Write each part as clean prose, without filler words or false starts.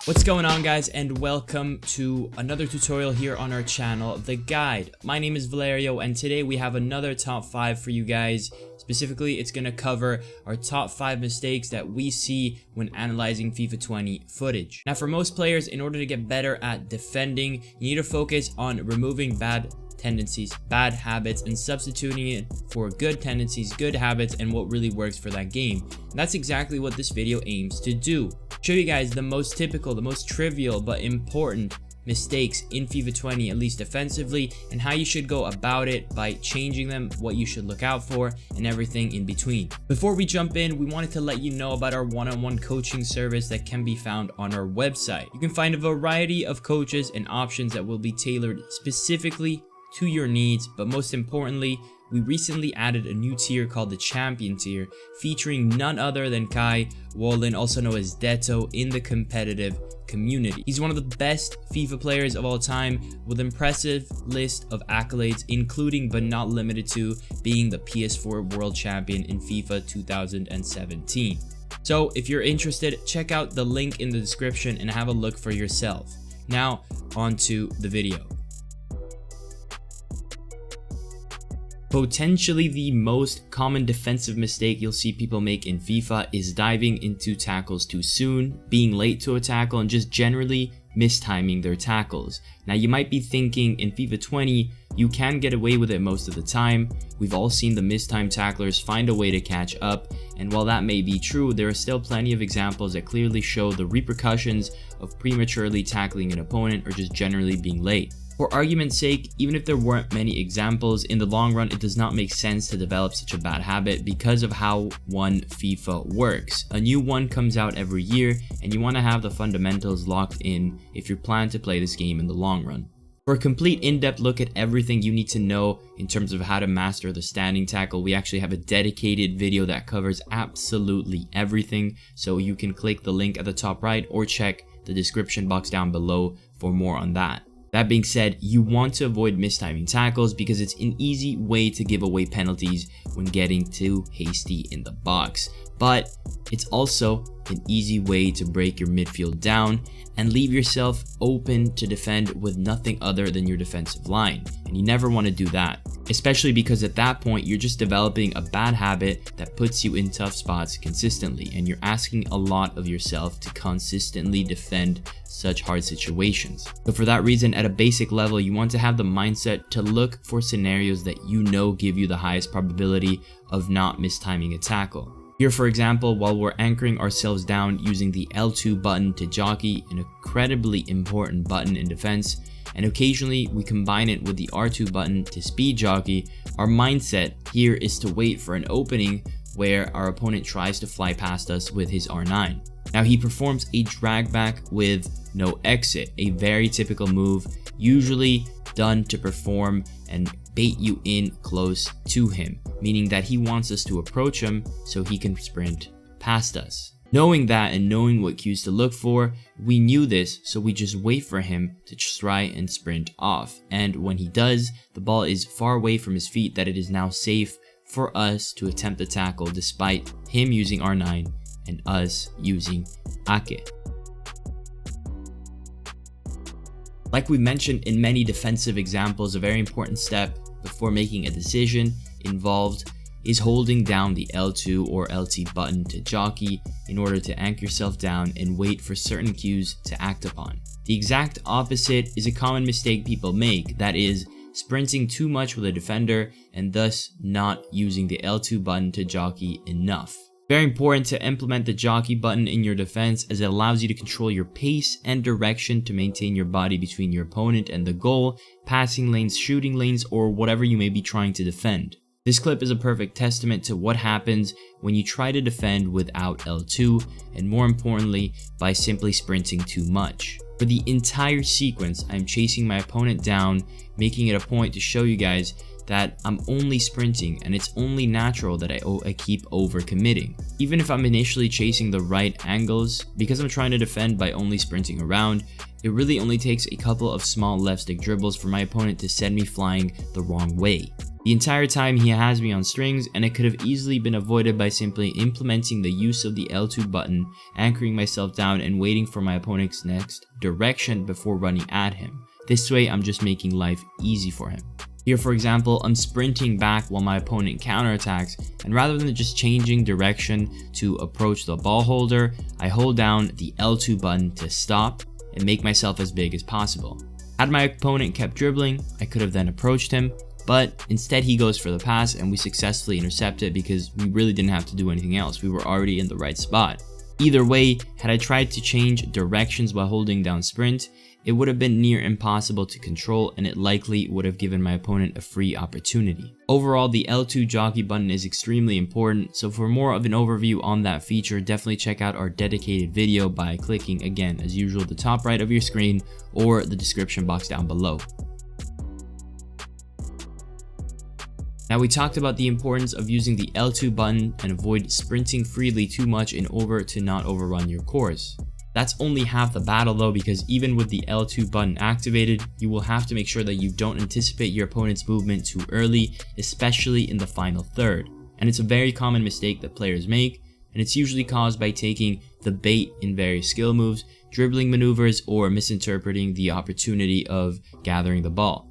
What's going on, guys, and welcome to another tutorial here on our channel, The Guide. My name is Valerio, and today we have another top 5 for you guys. Specifically, it's going to cover our top 5 mistakes that we see when analyzing FIFA 20 footage. Now, for most players, in order to get better at defending, you need to focus on removing bad tendencies, bad habits, and substituting it for good tendencies, good habits, and what really works for that game. And that's exactly what this video aims to do. Show you guys the most typical, the most trivial but important mistakes in FIFA 20, at least defensively, and how you should go about it by changing them, what you should look out for, and everything in between. Before we jump in, we wanted to let you know about our one-on-one coaching service that can be found on our website. You can find a variety of coaches and options that will be tailored specifically to your needs, but most importantly, we recently added a new tier called the Champion tier, featuring none other than Kai Wallen, also known as Detto, in the competitive community. He's one of the best FIFA players of all time, with an impressive list of accolades, including but not limited to being the PS4 World Champion in FIFA 2017. So if you're interested, check out the link in the description and have a look for yourself. Now, on to the video. Potentially the most common defensive mistake you'll see people make in FIFA is diving into tackles too soon, being late to a tackle, and just generally mistiming their tackles. Now, you might be thinking in FIFA 20, you can get away with it most of the time. We've all seen the mistimed tacklers find a way to catch up, and while that may be true, there are still plenty of examples that clearly show the repercussions of prematurely tackling an opponent or just generally being late. For argument's sake, even if there weren't many examples, in the long run it does not make sense to develop such a bad habit because of how one FIFA works. A new one comes out every year, and you want to have the fundamentals locked in if you plan to play this game in the long run. For a complete in-depth look at everything you need to know in terms of how to master the standing tackle, we actually have a dedicated video that covers absolutely everything, so you can click the link at the top right or check the description box down below for more on that. That being said, you want to avoid mistiming tackles because it's an easy way to give away penalties when getting too hasty in the box. But it's also an easy way to break your midfield down and leave yourself open to defend with nothing other than your defensive line. And you never want to do that, especially because at that point you're just developing a bad habit that puts you in tough spots consistently, and you're asking a lot of yourself to consistently defend such hard situations. So for that reason, at a basic level, you want to have the mindset to look for scenarios that you know give you the highest probability of not mistiming a tackle. Here, for example, while we're anchoring ourselves down using the L2 button to jockey, an incredibly important button in defense, and occasionally we combine it with the R2 button to speed jockey, our mindset here is to wait for an opening where our opponent tries to fly past us with his R9. Now, he performs a drag back with no exit, a very typical move, usually done to perform and bait you in close to him, meaning that he wants us to approach him so he can sprint past us. Knowing that and knowing what cues to look for, we knew this, so we just wait for him to try and sprint off. And when he does, the ball is far away from his feet that it is now safe for us to attempt the tackle despite him using R9 and us using Ake. Like we mentioned in many defensive examples, a very important step before making a decision involved is holding down the L2 or LT button to jockey in order to anchor yourself down and wait for certain cues to act upon. The exact opposite is a common mistake people make, that is, sprinting too much with a defender and thus not using the L2 button to jockey enough. Very important to implement the jockey button in your defense, as it allows you to control your pace and direction to maintain your body between your opponent and the goal, passing lanes, shooting lanes, or whatever you may be trying to defend. This clip is a perfect testament to what happens when you try to defend without L2, and more importantly, by simply sprinting too much. For the entire sequence, I'm chasing my opponent down, making it a point to show you guys that I'm only sprinting, and it's only natural that I keep overcommitting. Even if I'm initially chasing the right angles, because I'm trying to defend by only sprinting around, it really only takes a couple of small left stick dribbles for my opponent to send me flying the wrong way. The entire time he has me on strings, and it could have easily been avoided by simply implementing the use of the L2 button, anchoring myself down and waiting for my opponent's next direction before running at him. This way I'm just making life easy for him. Here for example, I'm sprinting back while my opponent counterattacks, and rather than just changing direction to approach the ball holder, I hold down the L2 button to stop and make myself as big as possible. Had my opponent kept dribbling, I could have then approached him, but instead he goes for the pass and we successfully intercept it because we really didn't have to do anything else. We were already in the right spot. Either way, had I tried to change directions while holding down sprint, it would have been near impossible to control, and it likely would have given my opponent a free opportunity. Overall, the L2 jockey button is extremely important, so for more of an overview on that feature, definitely check out our dedicated video by clicking, again, as usual, the top right of your screen or the description box down below. Now we talked about the importance of using the L2 button and avoid sprinting freely too much in order to not overrun your course. That's only half the battle though, because even with the L2 button activated, you will have to make sure that you don't anticipate your opponent's movement too early, especially in the final third. And it's a very common mistake that players make, and it's usually caused by taking the bait in various skill moves, dribbling maneuvers, or misinterpreting the opportunity of gathering the ball.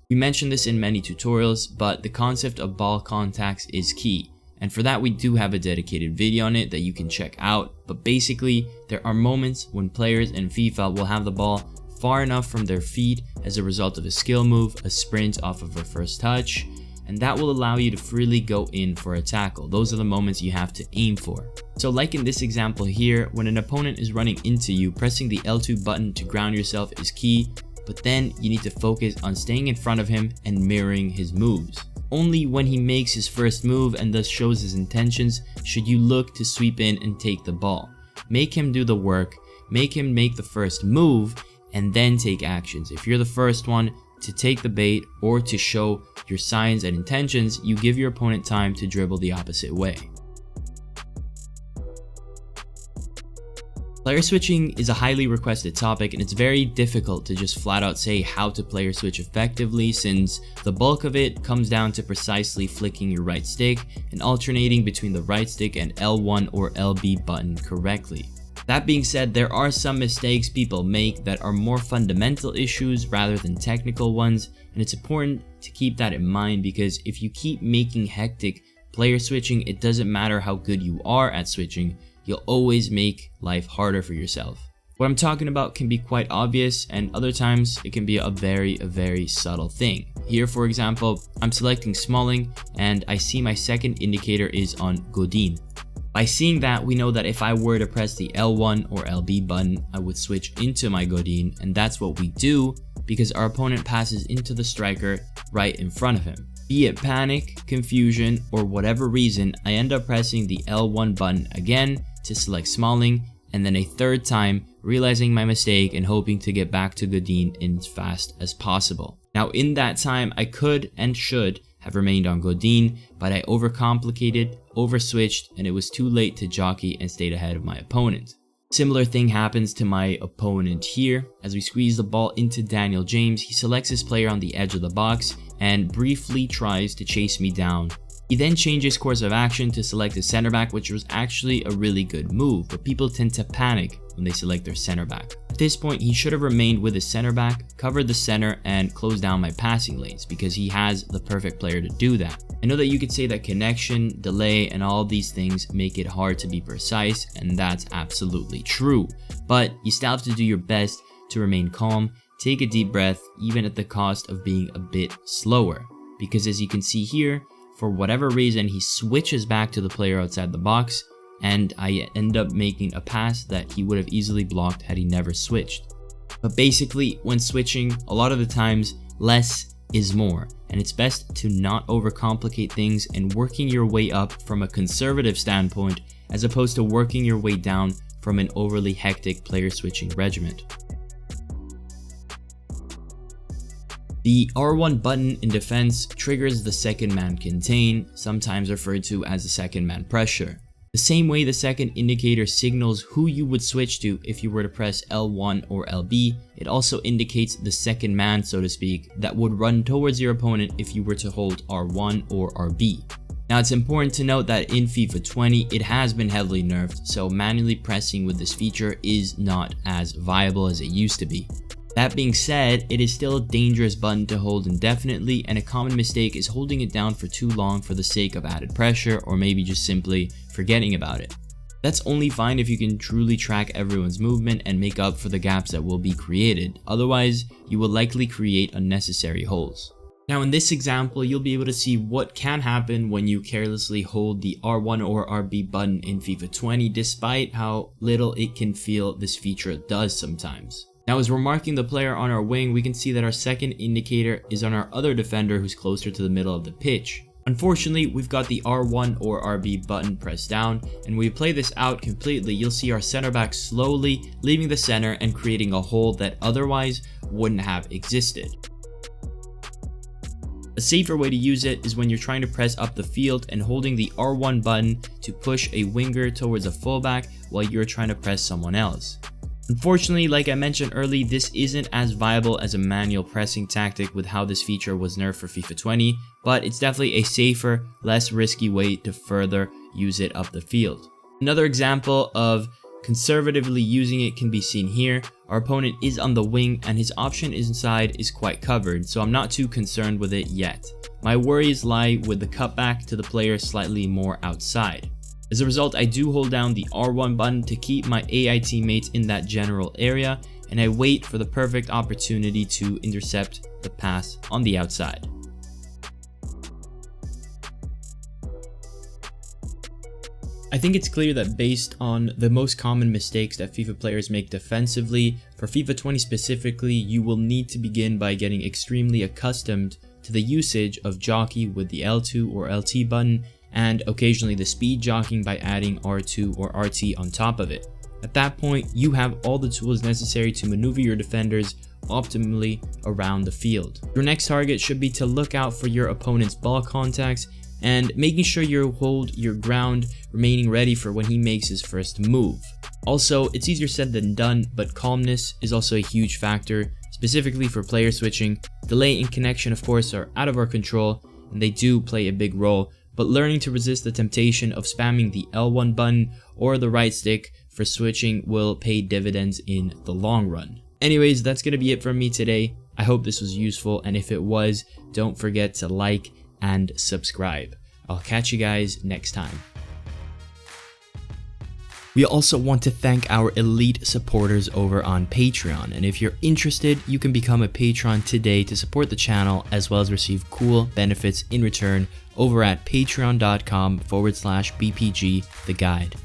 We mentioned this in many tutorials, but the concept of ball contacts is key. And for that we do have a dedicated video on it that you can check out, but basically there are moments when players in FIFA will have the ball far enough from their feet as a result of a skill move, a sprint off of a first touch, and that will allow you to freely go in for a tackle. Those are the moments you have to aim for. So like in this example here, when an opponent is running into you, pressing the L2 button to ground yourself is key, but then you need to focus on staying in front of him and mirroring his moves. Only when he makes his first move and thus shows his intentions should you look to sweep in and take the ball. Make him do the work, make him make the first move, and then take actions. If you're the first one to take the bait or to show your signs and intentions, you give your opponent time to dribble the opposite way. Player switching is a highly requested topic, and it's very difficult to just flat out say how to player switch effectively, since the bulk of it comes down to precisely flicking your right stick and alternating between the right stick and L1 or LB button correctly. That being said, there are some mistakes people make that are more fundamental issues rather than technical ones, and it's important to keep that in mind, because if you keep making hectic player switching, it doesn't matter how good you are at switching, you'll always make life harder for yourself. What I'm talking about can be quite obvious, and other times it can be a very subtle thing. Here for example, I'm selecting Smalling and I see my second indicator is on Godin. By seeing that, we know that if I were to press the L1 or LB button, I would switch into my Godin, and that's what we do because our opponent passes into the striker right in front of him. Be it panic, confusion, or whatever reason, I end up pressing the L1 button again to select Smalling, and then a third time, realizing my mistake and hoping to get back to Godin as fast as possible. Now in that time, I could and should have remained on Godin, but I overcomplicated, overswitched, and it was too late to jockey and stayed ahead of my opponent. Similar thing happens to my opponent here. As we squeeze the ball into Daniel James, he selects his player on the edge of the box and briefly tries to chase me down. He then changes course of action to select his center back, which was actually a really good move, but people tend to panic when they select their center back. At this point, he should have remained with his center back, covered the center, and closed down my passing lanes because he has the perfect player to do that. I know that you could say that connection, delay, and all these things make it hard to be precise, and that's absolutely true, but you still have to do your best to remain calm, take a deep breath, even at the cost of being a bit slower, because as you can see here, for whatever reason, he switches back to the player outside the box, and I end up making a pass that he would have easily blocked had he never switched. But basically, when switching, a lot of the times, less is more, and it's best to not overcomplicate things and working your way up from a conservative standpoint as opposed to working your way down from an overly hectic player switching regiment. The R1 button in defense triggers the second man contain, sometimes referred to as the second man pressure. The same way the second indicator signals who you would switch to if you were to press L1 or LB, it also indicates the second man, so to speak, that would run towards your opponent if you were to hold R1 or RB. Now it's important to note that in FIFA 20 it has been heavily nerfed, so manually pressing with this feature is not as viable as it used to be. That being said, it is still a dangerous button to hold indefinitely, and a common mistake is holding it down for too long for the sake of added pressure, or maybe just simply forgetting about it. That's only fine if you can truly track everyone's movement and make up for the gaps that will be created, otherwise you will likely create unnecessary holes. Now in this example, you'll be able to see what can happen when you carelessly hold the R1 or RB button in FIFA 20, despite how little it can feel this feature does sometimes. Now as we're marking the player on our wing, we can see that our second indicator is on our other defender who's closer to the middle of the pitch. Unfortunately, we've got the R1 or RB button pressed down, and when we play this out completely, you'll see our center back slowly leaving the center and creating a hole that otherwise wouldn't have existed. A safer way to use it is when you're trying to press up the field and holding the R1 button to push a winger towards a fullback while you're trying to press someone else. Unfortunately, like I mentioned earlier, this isn't as viable as a manual pressing tactic with how this feature was nerfed for FIFA 20, but it's definitely a safer, less risky way to further use it up the field. Another example of conservatively using it can be seen here. Our opponent is on the wing and his option inside is quite covered, so I'm not too concerned with it yet. My worries lie with the cutback to the player slightly more outside. As a result, I do hold down the R1 button to keep my AI teammates in that general area, and I wait for the perfect opportunity to intercept the pass on the outside. I think it's clear that based on the most common mistakes that FIFA players make defensively, for FIFA 20 specifically, you will need to begin by getting extremely accustomed to the usage of jockey with the L2 or LT button, and occasionally the speed jockeying by adding R2 or RT on top of it. At that point, you have all the tools necessary to maneuver your defenders optimally around the field. Your next target should be to look out for your opponent's ball contacts and making sure you hold your ground, remaining ready for when he makes his first move. Also, it's easier said than done, but calmness is also a huge factor, specifically for player switching. Delay in connection, of course, are out of our control, and they do play a big role, but learning to resist the temptation of spamming the L1 button or the right stick for switching will pay dividends in the long run. Anyways, that's going to be it from me today. I hope this was useful, and if it was, don't forget to like and subscribe. I'll catch you guys next time. We also want to thank our elite supporters over on Patreon, and if you're interested, you can become a patron today to support the channel as well as receive cool benefits in return over at patreon.com/BPG The Guide.